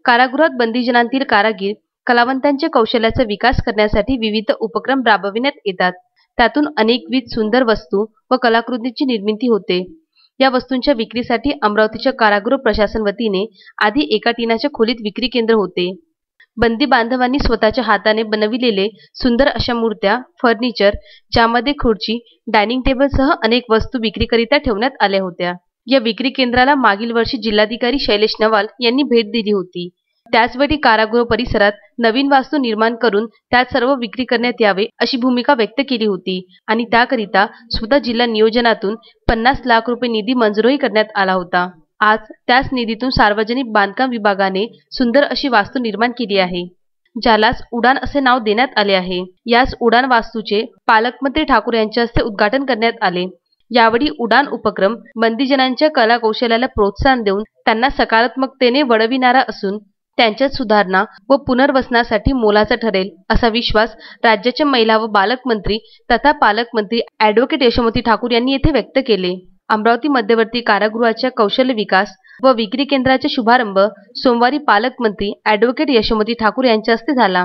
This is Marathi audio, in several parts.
कारागृहात बंदीजनांतील कारागीर कलावंतांच्या कौशल्याचा विकास करण्यासाठी विविध उपक्रम राबविण्यात येतात। त्यातून अनेकविध सुंदर वस्तू व कलाकृतींची निर्मिती होते। या वस्तूंच्या विक्रीसाठी अमरावतीच्या कारागृह प्रशासन वतीने आधी एका टिनाच्या खोलीत विक्री केंद्र होते। बंदी बांधवांनी स्वतःच्या हाताने बनविलेले सुंदर अशा मूर्त्या, फर्निचर, ज्यामध्ये खुर्ची, डायनिंग टेबलसह अनेक वस्तू विक्रीकरिता ठेवण्यात आल्या होत्या। या विक्री केंद्राला मागील वर्षी जिल्हाधिकारी शैलेश नवाल यांनी भेट दिली होती। त्याचवेळी कारागृह परिसरात नवीन वास्तू निर्माण करून त्यात सर्व विक्री करण्यात यावे अशी भूमिका व्यक्त केली होती आणि त्याकरिता सुद्धा जिल्हा नियोजनातून 50 लाख रुपये निधी मंजूरही करण्यात आला होता। आज त्याच निधीतून सार्वजनिक बांधकाम विभागाने सुंदर अशी वास्तू निर्माण केली आहे, ज्यालाच उडान असे नाव देण्यात आले आहे। याच उडान वास्तूचे पालकमंत्री ठाकूर यांच्या हस्ते उद्घाटन करण्यात आले। यावेळी उडान उपक्रम बंदीजनांच्या कला कौशल्याला प्रोत्साहन देऊन त्यांना सकारात्मकतेने वळविणारा असून त्यांच्यात सुधारणा व पुनर्वसनासाठी मोलाचा ठरेल असा विश्वास राज्याच्या महिला व बालकमंत्री तथा पालकमंत्री ॲडव्होकेट यशोमती ठाकूर यांनी येथे व्यक्त केले। अमरावती मध्यवर्ती कारागृहाच्या कौशल्य विकास व विक्री केंद्राचा शुभारंभ सोमवारी पालकमंत्री ॲडव्होकेट यशोमती ठाकूर यांच्या हस्ते झाला।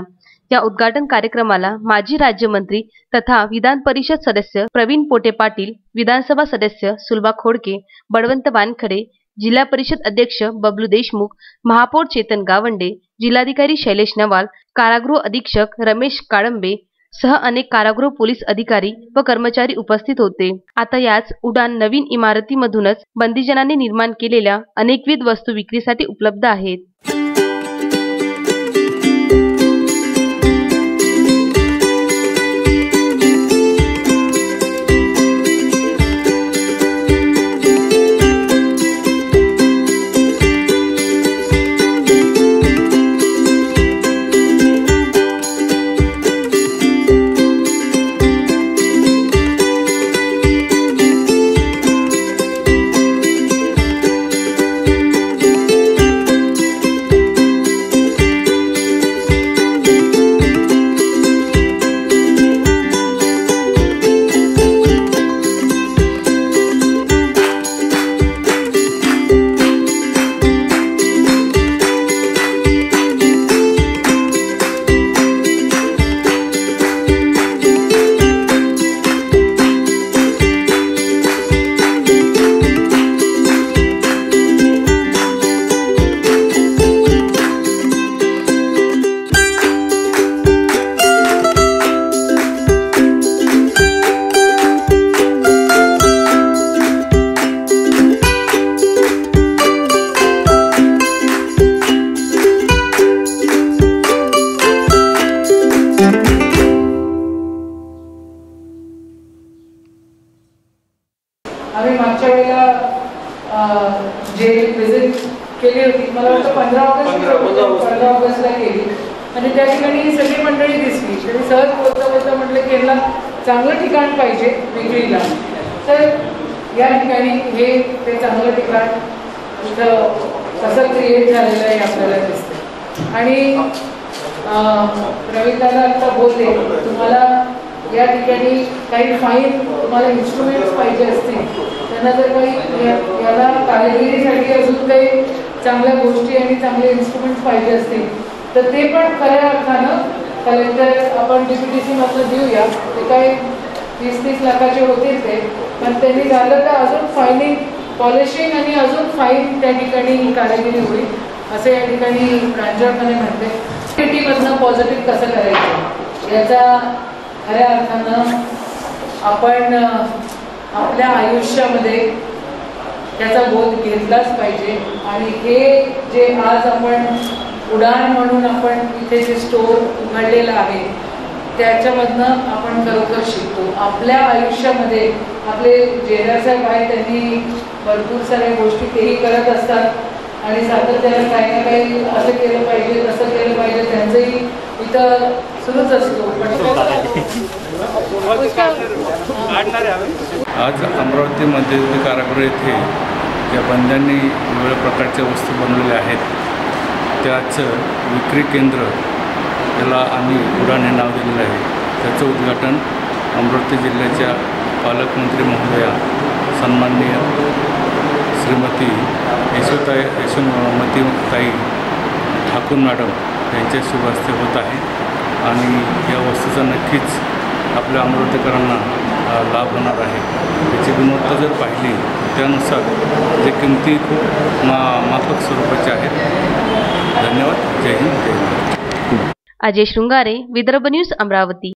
या उद्घाटन कार्यक्रमाला माजी राज्यमंत्री तथा विधान परिषद सदस्य प्रवीण पोटे पाटील, विधानसभा सदस्य सुलभा खोडके, बळवंत वानखडे, जिल्हा परिषद अध्यक्ष बबलू देशमुख, महापौर चेतन गावंडे, जिल्हाधिकारी शैलेश नवाल, कारागृह अधीक्षक रमेश काळंबे सह अनेक कारागृह पोलीस अधिकारी व कर्मचारी उपस्थित होते। आता याच उडान नवीन इमारतीमधूनच बंदीजनांनी निर्माण केलेल्या अनेकविध वस्तू विक्रीसाठी उपलब्ध आहेत। आम्ही मागच्या वेळेला जे विजिट केली होती, मला वाटतं 15 ऑगस्टला केली आणि त्या ठिकाणी ही सगळी मंडळी दिसली। तरी सहज बोलता म्हटलं की यांना चांगलं ठिकाण पाहिजे विक्रीला, तर या ठिकाणी हे ते चांगलं ठिकाण इथं कसं क्रिएट झालेलं आहे आपल्याला दिसतं। आणि रवींद्रला आता बोलले, तुम्हाला या ठिकाणी काही फाईन तुम्हाला इन्स्ट्रुमेंट्स पाहिजे असतील, त्यांना जर काही याला कारागिरीसाठी अजून काही चांगल्या गोष्टी आणि चांगले इन्स्ट्रुमेंट्स पाहिजे असतील तर ते पण खऱ्या अर्थानं कलेक्टर आपण DPTC मधनं देऊया। ते काही 30-30 लाखाचे होते ते, पण त्यांनी झालं तर अजून फायनिंग, पॉलिशिंग आणि अजून फाईन त्या ठिकाणी कारागिरी होईल असं या ठिकाणी प्रांजळपणे म्हणते। सिटीमधनं पॉझिटिव्ह कसं करायचं याचा खऱ्या अर्थानं आपण आपल्या आयुष्यामध्ये त्याचा बोध घेतलाच पाहिजे। आणि हे जे आज आपण उडान म्हणून आपण इथे जे स्टोर उघडलेलं आहे त्याच्यामधनं आपण खरोखर शिकतो। आपल्या आयुष्यामध्ये आपले जेरासाहेब आहेत, त्यांनी भरपूर साऱ्या गोष्टी तेही करत असतात आणि सातत्याने काही ना काही असं केलं पाहिजे तसं केलं पाहिजे त्यांचंही इथं सुरूच असतो। आज अमरावती मध्यवर्ती कारागृह येथे ज्या बंद्यांनी वेगवेगळ्या प्रकारच्या वस्तू बनवलेल्या आहेत त्याचं विक्री केंद्र, त्याला आम्ही उडान हे नाव दिलेलं आहे, त्याचं उद्घाटन अमरावती जिल्ह्याच्या पालकमंत्री महोदया सन्माननीय श्रीमती यशोमती ताई ठाकूर मॅडम यांच्या शुभ हस्ते होत आहे आणि या वस्तूचा नक्कीच आपल्या अमरावतीकरांना लाभ होणार आहे. याची गुणवत्ता जर पाहिली त्यानुसार जे किमती खूप माफक स्वरूपाचे आहेत. धन्यवाद. जय हिंद, जय महाराष्ट्र. अजय शृंगारे, विदर्भ न्यूज, अमरावती.